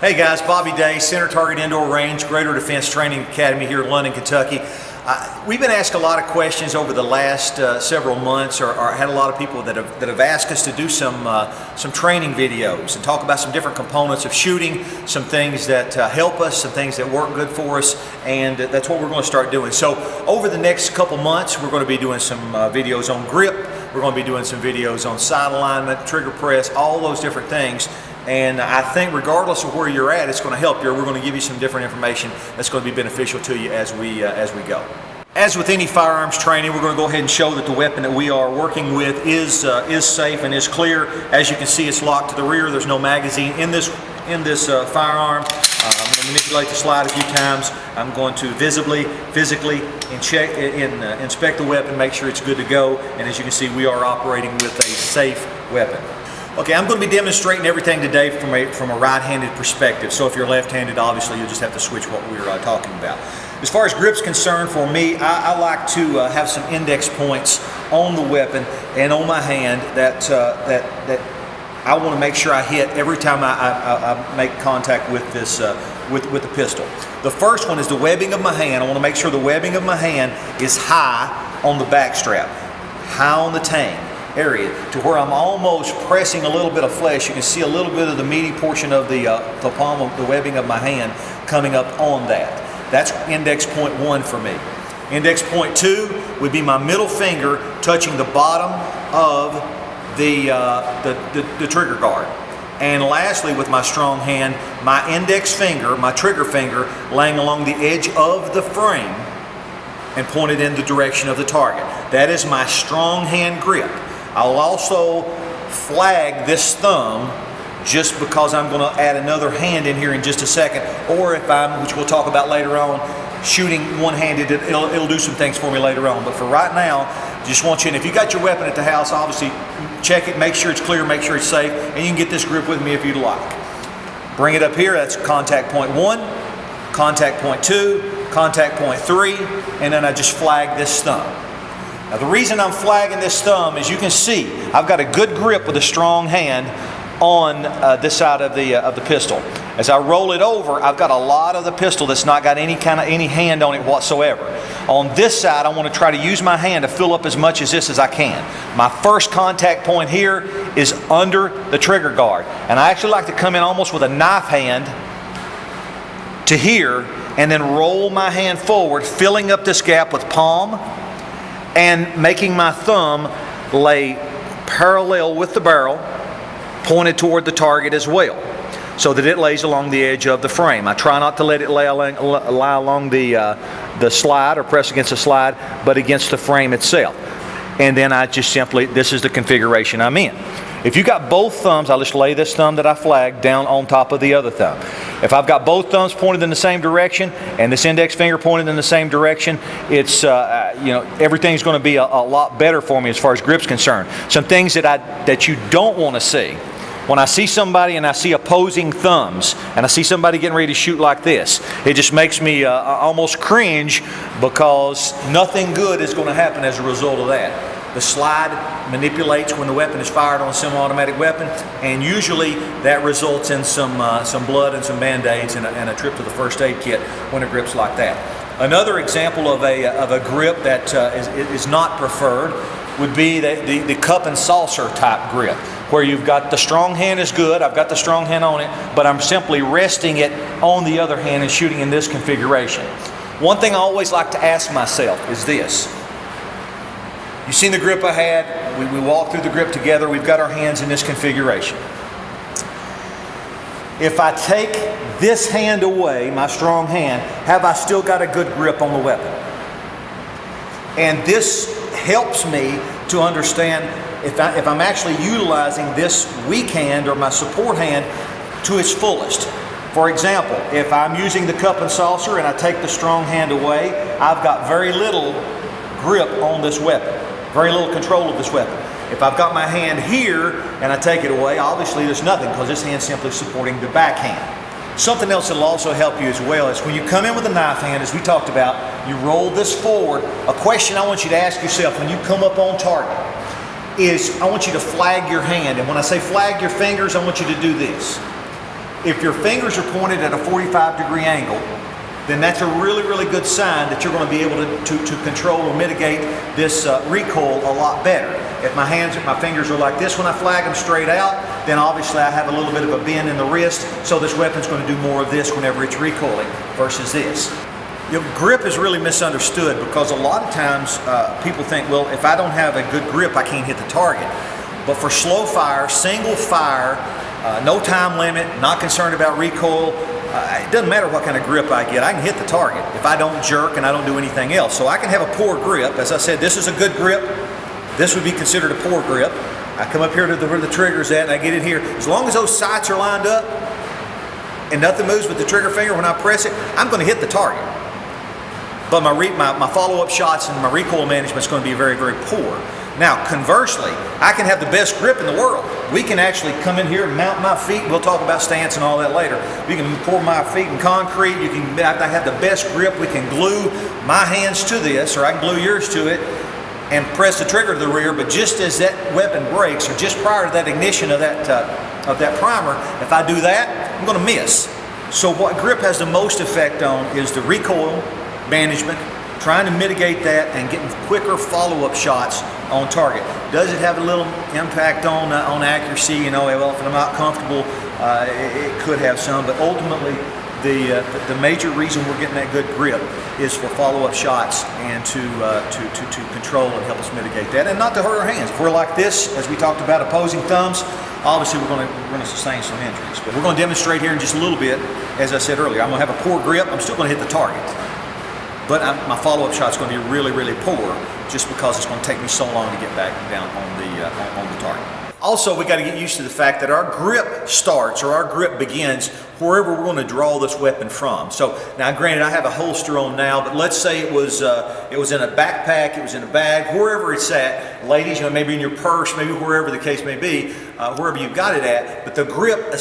Hey guys, Bobby Day, Center Target Indoor Range, Greater Defense Training Academy here in London, Kentucky. We've been asked a lot of questions over the last several months, or had a lot of people that have asked us to do some training videos and talk about some different components of shooting, some things that help us, some things that work good for us, and that's what we're going to start doing. So over the next couple months, we're going to be doing some videos on grip, we're going to be doing some videos on sight alignment, trigger press, all those different things. And I think regardless of where you're at, it's going to help you. We're going to give you some different information that's going to be beneficial to you as we go. As with any firearms training, we're going to go ahead and show that the weapon that we are working with is safe and is clear. As you can see, it's locked to the rear. There's no magazine in this firearm. I'm going to manipulate the slide a few times. I'm going to physically inspect the weapon, make sure it's good to go. And as you can see, we are operating with a safe weapon. Okay, I'm going to be demonstrating everything today from a right-handed perspective. So if you're left-handed, obviously you'll just have to switch what we're talking about. As far as grip's concerned, for me, I like to have some index points on the weapon and on my hand that I want to make sure I hit every time I make contact with this with the pistol. The first one is the webbing of my hand. I want to make sure the webbing of my hand is high on the back strap, high on the tang area, to where I'm almost pressing a little bit of flesh. You can see a little bit of the meaty portion of the palm of the webbing of my hand coming up on that. That's index point 1 for me. Index point 2 would be my middle finger touching the bottom of the trigger guard. And lastly, with my strong hand, my index finger, my trigger finger, laying along the edge of the frame and pointed in the direction of the target. That is my strong hand grip. I'll also flag this thumb just because I'm going to add another hand in here in just a second, or if I'm, which we'll talk about later on, shooting one-handed, it'll do some things for me later on. But for right now, just want you, and if you got your weapon at the house, obviously check it, make sure it's clear, make sure it's safe, and you can get this grip with me if you'd like. Bring it up here, that's contact point 1, contact point 2, contact point 3, and then I just flag this thumb. Now the reason I'm flagging this thumb is you can see I've got a good grip with a strong hand on this side of the pistol. As I roll it over, I've got a lot of the pistol that's not got any hand on it whatsoever. On this side, I want to try to use my hand to fill up as much as this as I can. My first contact point here is under the trigger guard, and I actually like to come in almost with a knife hand to here, and then roll my hand forward, filling up this gap with palm and making my thumb lay parallel with the barrel, pointed toward the target as well, so that it lays along the edge of the frame. I try not to let it lie along the slide or press against the slide, but against the frame itself. And then I just simply, this is the configuration I'm in. If you got both thumbs, I'll just lay this thumb that I flagged down on top of the other thumb. If I've got both thumbs pointed in the same direction and this index finger pointed in the same direction, it's everything's going to be a lot better for me as far as grip's concerned. Some things that you don't want to see. When I see somebody and I see opposing thumbs and I see somebody getting ready to shoot like this, it just makes me almost cringe, because nothing good is going to happen as a result of that. The slide manipulates when the weapon is fired on a semi-automatic weapon, and usually that results in some blood and some band-aids and a trip to the first aid kit when it grips like that. Another example of a grip that is not preferred would be the cup and saucer type grip, where you've got the strong hand is good, I've got the strong hand on it, but I'm simply resting it on the other hand and shooting in this configuration. One thing I always like to ask myself is this. You've seen the grip I had, we walked through the grip together, we've got our hands in this configuration. If I take this hand away, my strong hand, have I still got a good grip on the weapon? And this helps me to understand if I'm actually utilizing this weak hand or my support hand to its fullest. For example, if I'm using the cup and saucer and I take the strong hand away, I've got very little grip on this weapon, very little control of this weapon. If I've got my hand here and I take it away, obviously there's nothing, because this hand's simply supporting the back hand. Something else that will also help you as well is when you come in with a knife hand, as we talked about, you roll this forward. A question I want you to ask yourself when you come up on target is, I want you to flag your hand. And when I say flag your fingers, I want you to do this. If your fingers are pointed at a 45-degree angle, then that's a really, really good sign that you're going to be able to control or mitigate this recoil a lot better. If my fingers are like this when I flag them straight out, then obviously I have a little bit of a bend in the wrist, so this weapon's going to do more of this whenever it's recoiling versus this. Grip is really misunderstood because a lot of times people think, well, if I don't have a good grip, I can't hit the target. But for slow fire, single fire, no time limit, not concerned about recoil, it doesn't matter what kind of grip I get, I can hit the target if I don't jerk and I don't do anything else. So I can have a poor grip. As I said, this is a good grip. This would be considered a poor grip. I come up here to where the trigger's at and I get it here. As long as those sights are lined up and nothing moves with the trigger finger when I press it, I'm going to hit the target. But my follow-up shots and my recoil management is going to be very, very poor. Now, conversely, I can have the best grip in the world. We can actually come in here and mount my feet. We'll talk about stance and all that later. You can pour my feet in concrete. I have the best grip. We can glue my hands to this, or I can glue yours to it, and press the trigger to the rear. But just as that weapon breaks, or just prior to that ignition of that primer, if I do that, I'm going to miss. So what grip has the most effect on is the recoil management, trying to mitigate that and getting quicker follow-up shots on target. Does it have a little impact on accuracy? You know, well, if I'm not comfortable, it could have some, but ultimately the major reason we're getting that good grip is for follow-up shots and to control and help us mitigate that, and not to hurt our hands. If we're like this, as we talked about, opposing thumbs, obviously we're going to sustain some injuries. But we're going to demonstrate here in just a little bit. As I said earlier, I'm going to have a poor grip. I'm still going to hit the target. But my follow-up shot is going to be really, really poor just because it's going to take me so long to get back down on the target. Also, we got to get used to the fact that our grip starts, or our grip begins, wherever we're going to draw this weapon from. So now, granted, I have a holster on now, but let's say it was in a backpack, it was in a bag, wherever it's at. Ladies, maybe in your purse, maybe wherever the case may be, wherever you've got it at. But the grip,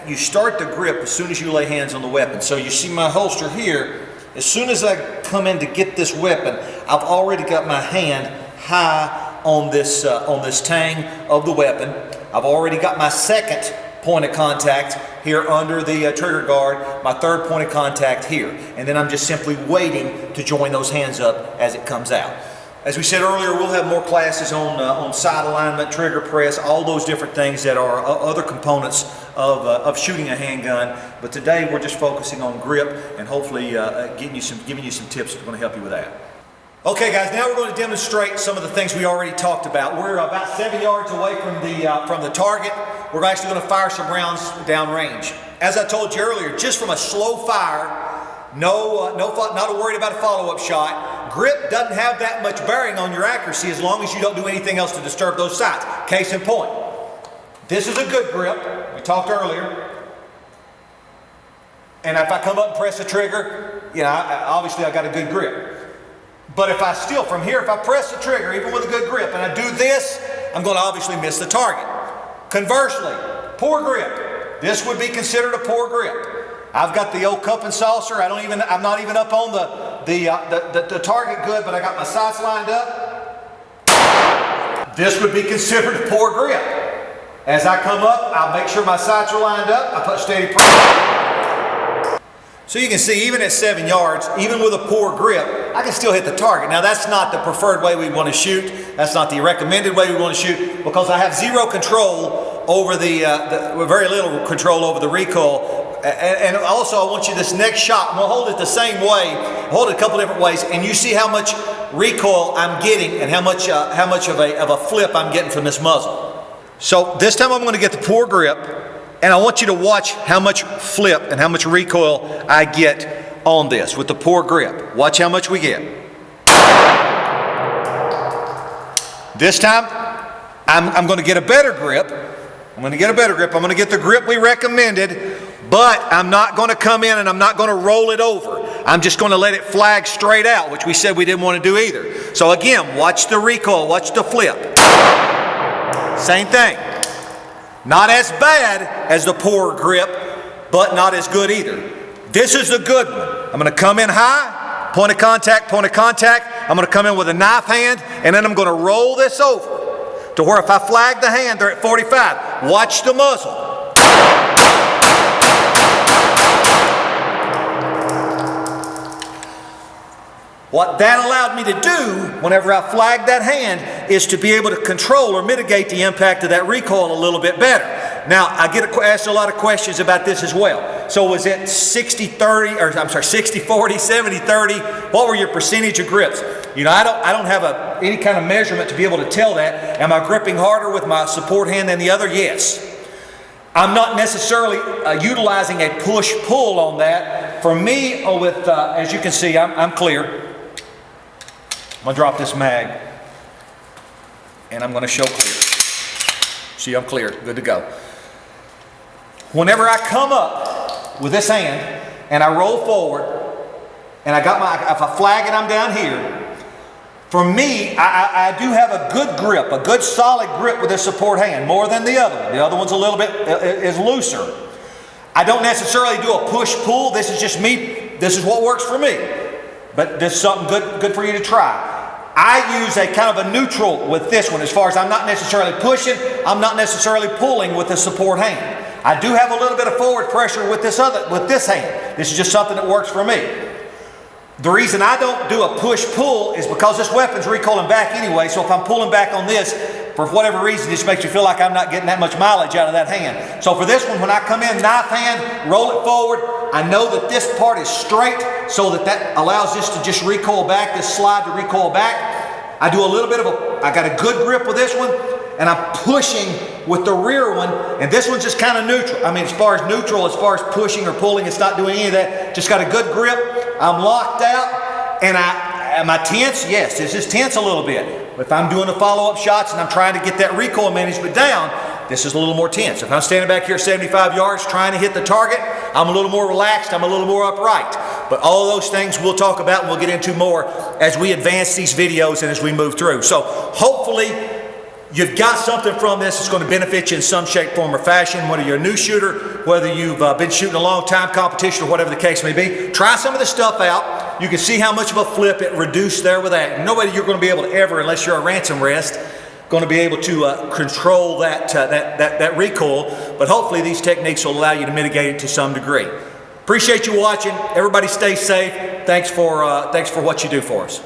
you start the grip as soon as you lay hands on the weapon. So you see my holster here. As soon as I come in to get this weapon, I've already got my hand high on this tang of the weapon. I've already got my second point of contact here under the trigger guard, my third point of contact here. And then I'm just simply waiting to join those hands up as it comes out. As we said earlier, we'll have more classes on sight alignment, trigger press, all those different things that are other components of shooting a handgun. But today we're just focusing on grip and hopefully giving you some tips that are going to help you with that. Okay, guys, now we're going to demonstrate some of the things we already talked about. We're about 7 yards away from the target. We're actually going to fire some rounds downrange. As I told you earlier, just from a slow fire, not worried about a follow-up shot. Grip doesn't have that much bearing on your accuracy as long as you don't do anything else to disturb those sights. Case in point, this is a good grip. We talked earlier. And if I come up and press the trigger, obviously I got a good grip. But if I from here, if I press the trigger, even with a good grip, and I do this, I'm going to obviously miss the target. Conversely, poor grip. This would be considered a poor grip. I've got the old cup and saucer. I'm not even up on the target good, but I got my sights lined up. This would be considered a poor grip. As I come up, I'll make sure my sights are lined up. I put steady pressure. So you can see, even at 7 yards, even with a poor grip, I can still hit the target. Now, that's not the preferred way we want to shoot. That's not the recommended way we want to shoot, because I have zero control over very little control over the recoil. And also, I want you, this next shot, I'm going to hold it the same way, hold it a couple different ways, and you see how much recoil I'm getting and how much of a flip I'm getting from this muzzle. So this time I'm going to get the poor grip, and I want you to watch how much flip and how much recoil I get on this with the poor grip. Watch how much we get. This time, I'm going to get a better grip. I'm going to get the grip we recommended, but I'm not going to come in and I'm not going to roll it over. I'm just going to let it flag straight out, which we said we didn't want to do either. So again, watch the recoil, watch the flip. Same thing. Not as bad as the poor grip, but not as good either. This is the good one. I'm going to come in high, point of contact. I'm going to come in with a knife hand, and then I'm going to roll this over to where if I flag the hand, they're at 45. Watch the muzzle. What that allowed me to do whenever I flagged that hand is to be able to control or mitigate the impact of that recoil a little bit better. Now, I get asked a lot of questions about this as well. So was it 60-30, or I'm sorry, 60-40, 70-30? What were your percentage of grips? You know, I don't have any kind of measurement to be able to tell that. Am I gripping harder with my support hand than the other? Yes. I'm not necessarily utilizing a push-pull on that. For me, as you can see, I'm clear. I'm going to drop this mag, and I'm going to show clear. See, I'm clear, good to go. Whenever I come up with this hand, and I roll forward, and if I flag it, I'm down here. For me, I do have a good grip, a good solid grip with this support hand, more than the other one. The other one's a little bit is looser. I don't necessarily do a push-pull. This is just me. This is what works for me. But this is something good for you to try. I use a kind of a neutral with this one, as far as I'm not necessarily pushing, I'm not necessarily pulling with the support hand. I do have a little bit of forward pressure with this hand. This is just something that works for me. The reason I don't do a push-pull is because this weapon's recoiling back anyway, so if I'm pulling back on this, for whatever reason, it just makes me feel like I'm not getting that much mileage out of that hand. So for this one, when I come in, knife hand, roll it forward, I know that this part is straight, so that allows this to just recoil back, this slide to recoil back. I do a little bit of I got a good grip with this one, and I'm pushing with the rear one, and this one's just kind of neutral. I mean, as far as neutral, as far as pushing or pulling, it's not doing any of that. Just got a good grip, I'm locked out, and am I tense? Yes, this is tense a little bit. If I'm doing the follow-up shots and I'm trying to get that recoil management down, this is a little more tense. If I'm standing back here 75 yards trying to hit the target, I'm a little more relaxed, I'm a little more upright. But all those things we'll talk about and we'll get into more as we advance these videos and as we move through. So hopefully you've got something from this that's going to benefit you in some shape, form, or fashion, whether you're a new shooter, whether you've been shooting a long time competition, or whatever the case may be. Try some of this stuff out. You can see how much of a flip it reduced there with that. Nobody you're going to be able to ever, unless you're a ransom rest, going to be able to control that recoil. But hopefully these techniques will allow you to mitigate it to some degree. Appreciate you watching. Everybody stay safe. Thanks for what you do for us.